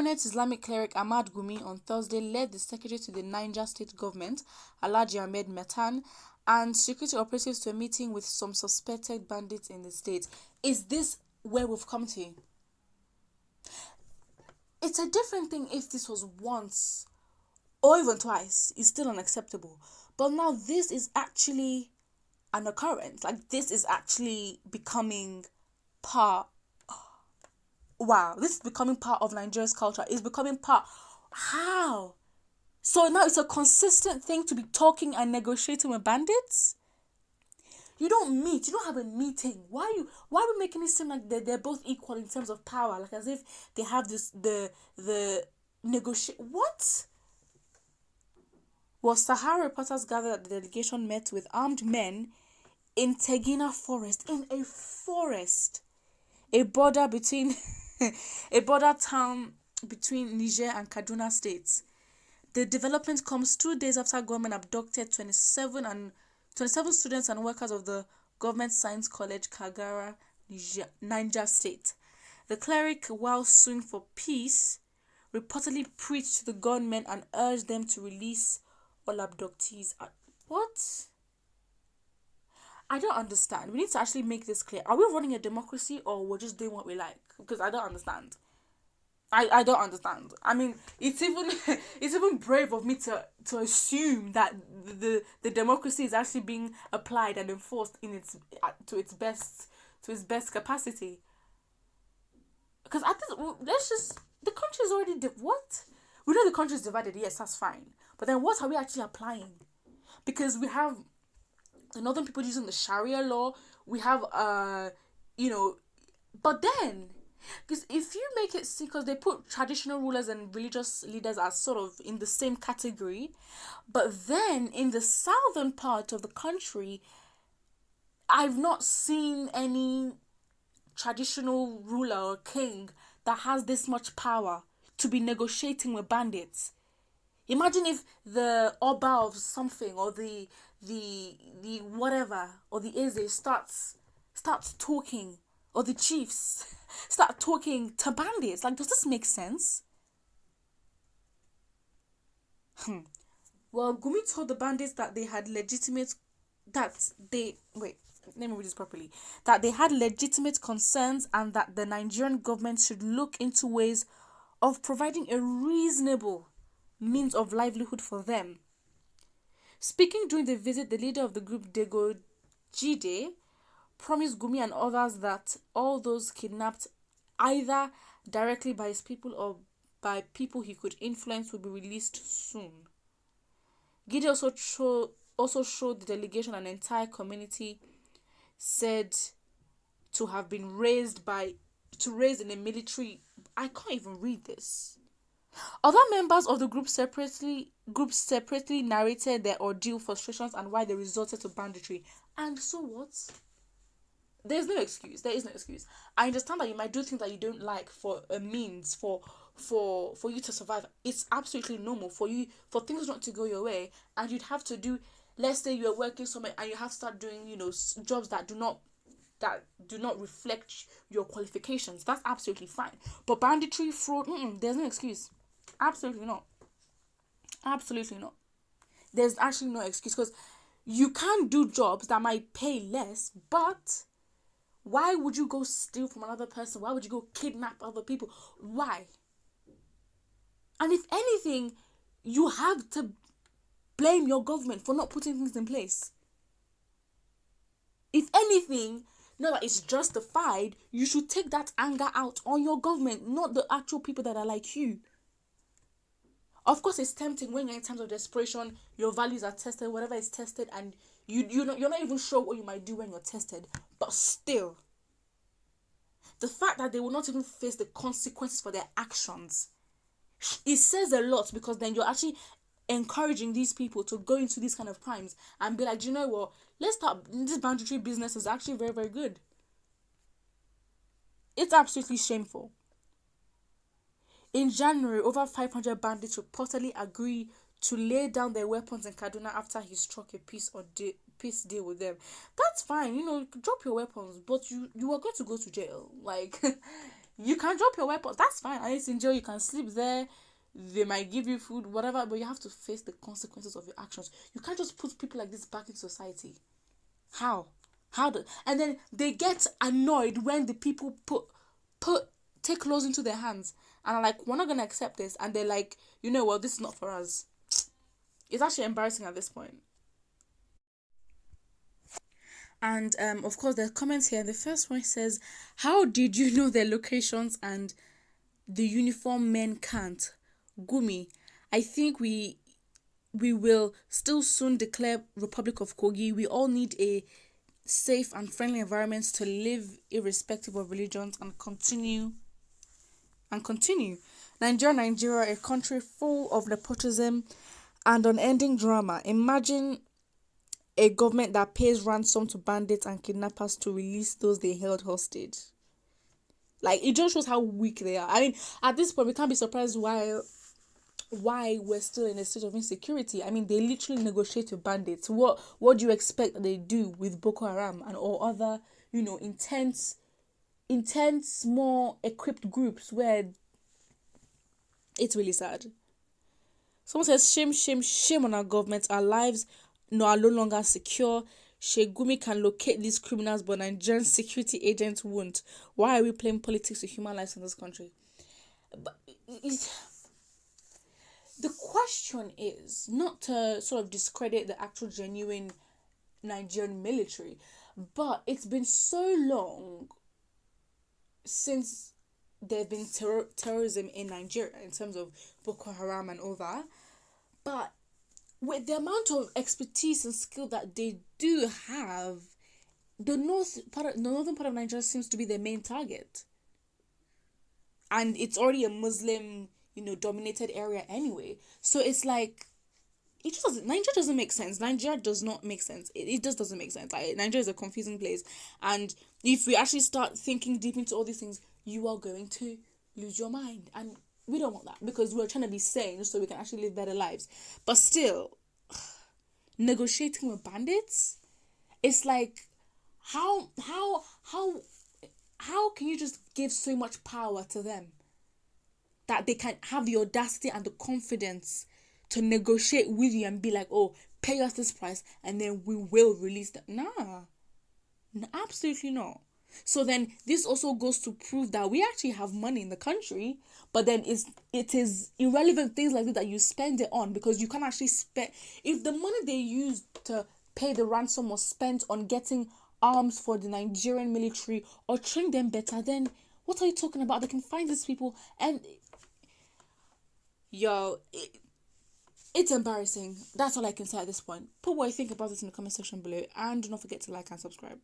prominent Islamic cleric Ahmad Gumi on Thursday led the secretary to the Niger state government, Alhaji Ahmed Metan, and security operatives to a meeting with some suspected bandits in the state. Is this where we've come to? It's a different thing if this was once or even twice. It's still unacceptable. But now this is actually an occurrence. Like, this is actually becoming part. Wow, this is becoming part of Nigeria's culture. It's becoming part. How? So now it's a consistent thing to be talking and negotiating with bandits? You don't meet. You don't have a meeting. Why are we making it seem like they're both equal in terms of power? Like, as if they have this, the negotiate. What? Well, Sahara reporters gathered that the delegation met with armed men in Tegina forest. In a forest. A border between... a border town between Niger and Kaduna states. The development comes 2 days after government abducted 27 students and workers of the Government Science College, Kagara, Niger State. The cleric, while suing for peace, reportedly preached to the gunmen and urged them to release all abductees. What? I don't understand. We need to actually make this clear. Are we running a democracy or we're just doing what we like? Because I don't understand. I don't understand. I mean, it's even brave of me to assume that the democracy is actually being applied and enforced in its best capacity. Because the country is already what? We know the country is divided. Yes, that's fine. But then what are we actually applying? Because we have the northern people using the Sharia law. We have but then. Because if you make it see, because they put traditional rulers and religious leaders as sort of in the same category, but then in the southern part of the country, I've not seen any traditional ruler or king that has this much power to be negotiating with bandits. Imagine if the Oba of something or the whatever or the Eze starts talking, or the chiefs start talking to bandits. Like, does this make sense? Well, Gumi told the bandits that they had that they had legitimate concerns and that the Nigerian government should look into ways of providing a reasonable means of livelihood for them. Speaking during the visit, the leader of the group, Dego Jide, promised Gumi and others that all those kidnapped, either directly by his people or by people he could influence, will be released soon. Gide also showed the delegation an entire community said to have been raised in a military. I can't even read this. Other members of the group separately narrated their ordeal, frustrations, and why they resorted to banditry. And so what? There is no excuse. I understand that you might do things that you don't like for a means for you to survive. It's absolutely normal for things not to go your way, and you'd have to do. Let's say you're working somewhere and you have to start doing jobs that do not reflect your qualifications. That's absolutely fine. But banditry, fraud, there's no excuse. Absolutely not. There's actually no excuse, because you can do jobs that might pay less, but why would you go steal from another person? Why would you go kidnap other people? Why? And if anything, you have to blame your government for not putting things in place. If anything, now that it's justified, you should take that anger out on your government, not the actual people that are like you. Of course, it's tempting when you're in times of desperation, your values are tested, whatever is tested, and you're not even sure what you might do when you're tested. But still, the fact that they will not even face the consequences for their actions, it says a lot, because then you're actually encouraging these people to go into these kind of crimes and be like, do you know what? Let's start. This banditry business is actually very, very good. It's absolutely shameful. In January, over 500 bandits reportedly agreed to lay down their weapons in Kaduna after he struck a peace deal with them. That's fine, drop your weapons, but you are going to go to jail. Like, You can drop your weapons. That's fine. And it's in jail. You can sleep there. They might give you food, whatever, but you have to face the consequences of your actions. You can't just put people like this back in society. How? And then they get annoyed when the people take laws into their hands and are like, we're not gonna accept this, and they're like, you know what, this is not for us. It's actually embarrassing at this point. And of course, there are comments here. The first one says, "How did you know their locations and the uniform men can't?" Gumi, I think we will still soon declare Republic of Kogi. We all need a safe and friendly environment to live irrespective of religions and continue. Nigeria, a country full of nepotism and unending drama. Imagine a government that pays ransom to bandits and kidnappers to release those they held hostage. Like, it just shows how weak they are. I mean, at this point, we can't be surprised why we're still in a state of insecurity. I mean, they literally negotiate with bandits. What do you expect that they do with Boko Haram and or other, intense, more equipped groups where it's really sad. Someone says, shame, shame, shame on our government. Our lives are no longer secure. Shegumi can locate these criminals, but Nigerian security agents won't. Why are we playing politics with human lives in this country? But the question is not to sort of discredit the actual genuine Nigerian military, but it's been so long since there's been terrorism in Nigeria in terms of Boko Haram and all that. But with the amount of expertise and skill that they do have, the northern part of Nigeria seems to be their main target. And it's already a Muslim, dominated area anyway. So it's like, Nigeria doesn't make sense. Nigeria does not make sense. It just doesn't make sense. Like, Nigeria is a confusing place. And if we actually start thinking deep into all these things, you are going to lose your mind. And we don't want that, because we're trying to be sane so we can actually live better lives. But still, negotiating with bandits, it's like, how can you just give so much power to them that they can have the audacity and the confidence to negotiate with you and be like, oh, pay us this price and then we will release them? Nah, absolutely not. So then this also goes to prove that we actually have money in the country, but then it is irrelevant things like this that you spend it on, because you can actually spend, if the money they use to pay the ransom was spent on getting arms for the Nigerian military or train them better, then what are you talking about? They can find these people. And it's embarrassing. That's all I can say at this point. Put what you think about this in the comment section below, and do not forget to like and subscribe.